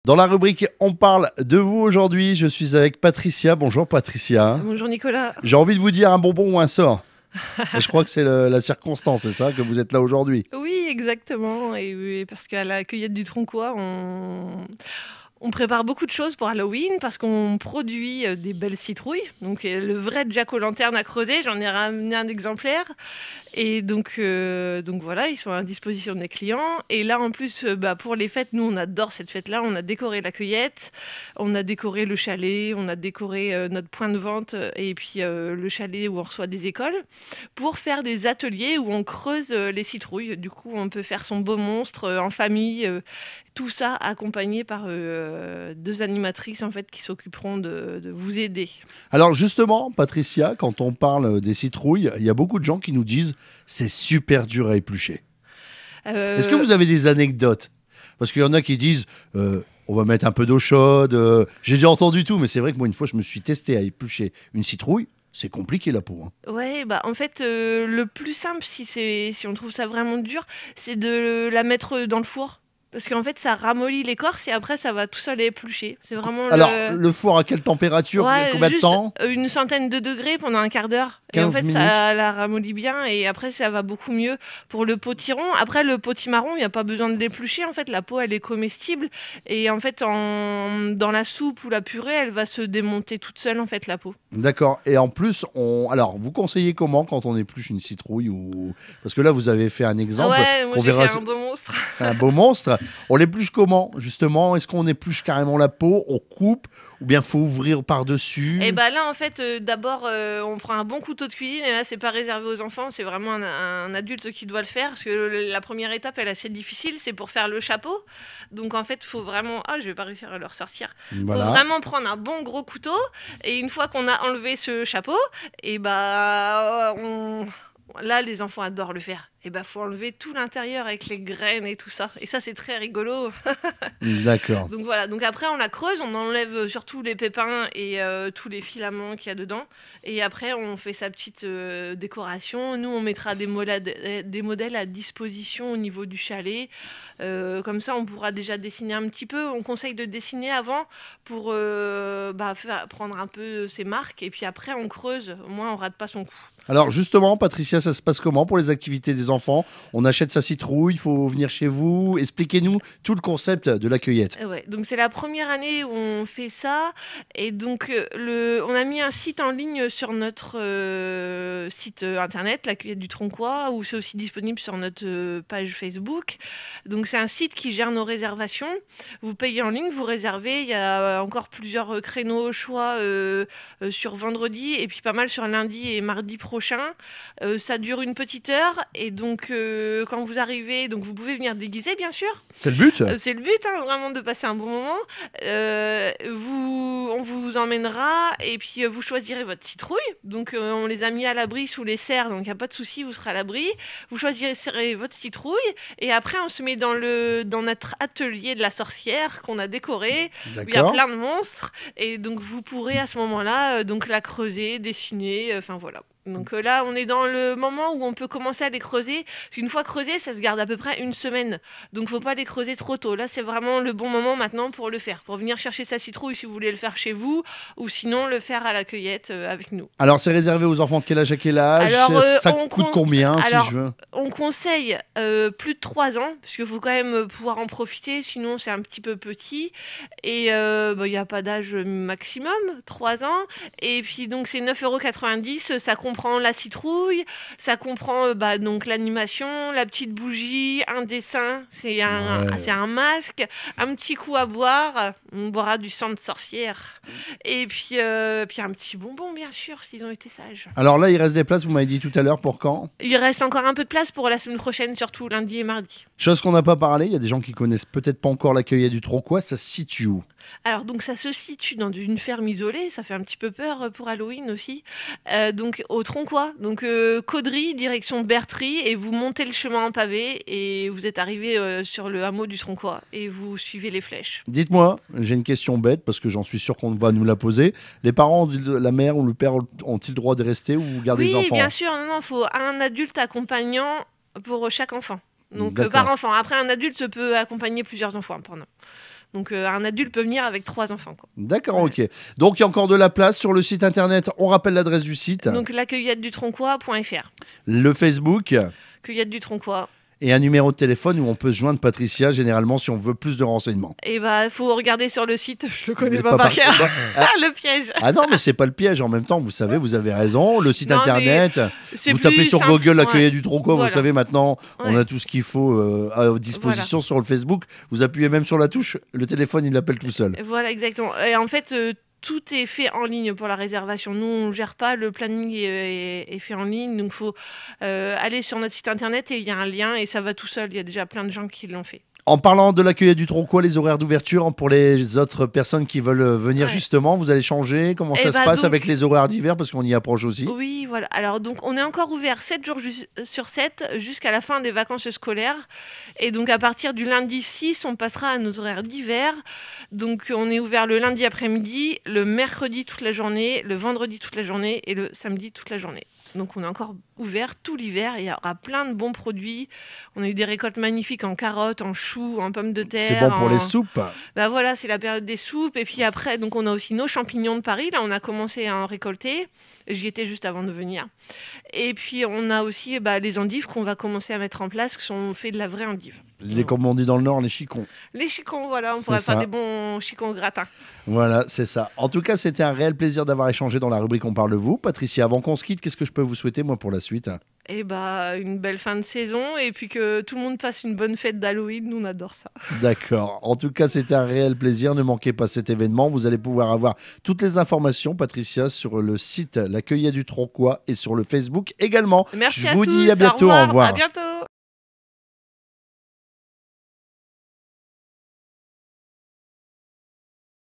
Dans la rubrique On parle de vous aujourd'hui, je suis avec Patricia. Bonjour Patricia. Bonjour Nicolas. J'ai envie de vous dire un bonbon ou un sort. Et je crois que c'est la circonstance, c'est ça, que vous êtes là aujourd'hui. Oui, exactement. Et oui, parce qu'à la cueillette du Tronquois, on prépare beaucoup de choses pour Halloween parce qu'on produit des belles citrouilles. Donc le vrai Jack-o'-lanterne à creuser, j'en ai ramené un exemplaire. Et donc voilà, ils sont à disposition des clients. Et là, en plus, pour les fêtes, nous, on adore cette fête-là. On a décoré la cueillette, on a décoré le chalet, on a décoré notre point de vente et puis le chalet où on reçoit des écoles pour faire des ateliers où on creuse les citrouilles. Du coup, on peut faire son beau monstre en famille. Tout ça accompagné par deux animatrices en fait qui s'occuperont de vous aider. Alors justement, Patricia, quand on parle des citrouilles, il y a beaucoup de gens qui nous disent c'est super dur à éplucher. Est-ce que Euh, vous avez des anecdotes? Parce qu'il y en a qui disent on va mettre un peu d'eau chaude. J'ai déjà entendu tout, mais c'est vrai que moi, une fois, je me suis testé à éplucher une citrouille. C'est compliqué la peau, hein. Ouais, en fait, le plus simple, si on trouve ça vraiment dur, c'est de la mettre dans le four. Parce qu'en fait, ça ramollit l'écorce et après, ça va tout seul éplucher. C'est vraiment Alors, le... le four à quelle température? Ouais, Combien de juste temps? une centaine de degrés pendant un quart d'heure. Et en 15 fait, minutes? ça la ramollit bien et après, ça va beaucoup mieux pour le potiron. Après, le potimarron, il n'y a pas besoin de l'éplucher. En fait, la peau, elle est comestible. Et en fait, dans la soupe ou la purée, elle va se démonter toute seule, en fait, la peau. D'accord. Et en plus, alors, vous conseillez comment quand on épluche une citrouille ou... Parce que là, vous avez fait un Ah exemple ouais, moi, qu'on j'ai fait verra un beau monstre. un beau monstre. On l'épluche comment, justement? Est-ce qu'on épluche carrément la peau? On coupe? Ou bien faut ouvrir Et par-dessus? là, en fait, d'abord, on prend un bon couteau de cuisine et là, c'est pas réservé aux enfants, c'est vraiment un adulte qui doit le faire parce que la première étape, elle est assez difficile, c'est pour faire le chapeau. Donc, en fait, faut vraiment... Ah, je vais pas réussir à le ressortir. Faut Voilà. vraiment prendre un bon gros couteau et une fois qu'on a enlevé ce chapeau, et on... Là, les enfants adorent le faire. Et faut enlever tout l'intérieur avec les graines et tout ça. Et ça, c'est très rigolo. D'accord. Donc voilà, donc après on la creuse, on enlève surtout les pépins et tous les filaments qu'il y a dedans. Et après on fait sa petite décoration. Nous on mettra des modèles à disposition au niveau du chalet. Comme ça on pourra déjà dessiner un petit peu. On conseille de dessiner avant pour prendre un peu ses marques. Et puis après on creuse, au moins on rate pas son coup. Alors, justement, Patricia, ça se passe comment pour les activités des enfants? On achète sa citrouille, il faut venir chez vous. Expliquez-nous tout le concept de la cueillette. Ouais, donc c'est la première année où on fait ça et donc on a mis un site en ligne sur notre site internet, la cueillette du Tronquois, où c'est aussi disponible sur notre page Facebook. Donc c'est un site qui gère nos réservations. Vous payez en ligne, vous réservez. Il y a encore plusieurs créneaux au choix sur vendredi et puis pas mal sur lundi et mardi prochain. Ça dure une petite heure et donc quand vous arrivez, donc vous pouvez venir déguiser bien sûr. C'est le but? C'est le but, hein, vraiment de passer un bon moment. On vous emmènera et puis vous choisirez votre citrouille. Donc on les a mis à l'abri sous les serres, donc il n'y a pas de souci, vous serez à l'abri. Vous choisirez votre citrouille et après on se met dans notre atelier de la sorcière qu'on a décoré, où il y a D'accord. plein de monstres. Et donc vous pourrez à ce moment-là donc la creuser, dessiner, enfin voilà. Donc là, on est dans le moment où on peut commencer à les creuser. Parce qu'une fois creusé, ça se garde à peu près une semaine. Donc faut pas les creuser trop tôt. Là, c'est vraiment le bon moment maintenant pour le faire. Pour venir chercher sa citrouille si vous voulez le faire chez vous. Ou sinon, le faire à la cueillette avec nous. Alors, c'est réservé aux enfants de quel âge à quel âge? Alors, Ça coûte combien, si je veux? on conseille plus de 3 ans, parce qu'il faut quand même pouvoir en profiter, sinon c'est un petit peu petit. Et il n'y a pas d'âge maximum, 3 ans. Et puis donc c'est 9,90 €, ça comprend la citrouille, ça comprend donc l'animation, la petite bougie, un dessin, c'est Ouais. un masque, un petit coup à boire, on boira du sang de sorcière. Et puis un petit bonbon bien sûr, s'ils ont été sages. Alors là, il reste des places, vous m'avez dit tout à l'heure, pour quand? Il reste encore un peu de place pour la semaine prochaine, surtout lundi et mardi. Chose qu'on n'a pas parlé, il y a des gens qui connaissent peut-être pas encore la cueillette du Tronquois, ça se situe où? Alors donc ça se situe dans une ferme isolée, ça fait un petit peu peur pour Halloween aussi. Donc au Tronquois, donc Caudry, direction Bertry, et vous montez le chemin en pavé et vous êtes arrivé sur le hameau du Tronquois et vous suivez les flèches. Dites-moi, j'ai une question bête, parce que j'en suis sûr qu'on va nous la poser. Les parents, la mère ou le père ont-ils le droit de rester ou garder les Oui, bien enfants? sûr, non, faut un adulte accompagnant pour chaque enfant. Donc par D'accord. enfant. Après un adulte peut accompagner plusieurs enfants, pardon. Donc un adulte peut venir avec 3 enfants, quoi. D'accord, Voilà. ok. Donc il y a encore de la place sur le site internet. On rappelle l'adresse du site, Donc la cueillette du Tronquois.fr. le Facebook Cueillette du Tronquois. et un numéro de téléphone où on peut se joindre Patricia généralement si on veut plus de renseignements. Et bah, faut regarder sur le site, je le connais Mais pas pas par par- cœur. Ah, Le piège. ah non, mais c'est pas le piège en même temps. Vous savez, vous avez raison. Le site Non, mais internet. c'est Vous plus tapez sur simple. Google la Ouais. cueillette du Tronquois, Voilà. vous savez maintenant, on Ouais. a tout ce qu'il faut à disposition sur le Facebook. Vous appuyez même sur la touche, le téléphone il appelle tout seul. Voilà, exactement. Et en fait, tout est fait en ligne pour la réservation. Nous, on ne gère pas, le planning est fait en ligne. Donc, il faut aller sur notre site internet et il y a un lien et ça va tout seul. Il y a déjà plein de gens qui l'ont fait. En parlant de la cueillette du Tronquois, les horaires d'ouverture pour les autres personnes qui veulent venir Ouais. justement, vous allez changer. Comment ça Eh se bah, passe donc- avec les horaires d'hiver parce qu'on y approche aussi. Oui, voilà. Alors, donc, on est encore ouvert 7 jours sur 7 jusqu'à la fin des vacances scolaires. Et donc, à partir du lundi 6, on passera à nos horaires d'hiver. Donc, on est ouvert le lundi après-midi, le mercredi toute la journée, le vendredi toute la journée et le samedi toute la journée. Donc, on est encore ouvert tout l'hiver. Il y aura plein de bons produits. On a eu des récoltes magnifiques en carottes, en choux, en pommes de terre. C'est bon pour les en- soupes. Bah voilà, c'est la période des soupes. Et puis après, donc on a aussi nos champignons de Paris. Là, on a commencé à en récolter. J'y étais juste avant de venir. Et puis on a aussi les endives qu'on va commencer à mettre en place, qui sont faits de la vraie endive. Comme on dit dans le Nord, les chicons. Les chicons, voilà, on C'est pourrait ça. faire des bons chicons au gratin. Voilà, c'est ça. En tout cas, c'était un réel plaisir d'avoir échangé dans la rubrique On parle de vous. Patricia, avant qu'on se quitte, qu'est-ce que je peux vous souhaiter moi pour la suite? Et une belle fin de saison. Et puis que tout le monde passe une bonne fête d'Halloween. Nous, on adore ça. D'accord. En tout cas, c'était un réel plaisir. Ne manquez pas cet événement. Vous allez pouvoir avoir toutes les informations, Patricia, sur le site La Cueillette du Tronquois et sur le Facebook également. Merci Je à vous tous. dis à bientôt. Au revoir. À bientôt.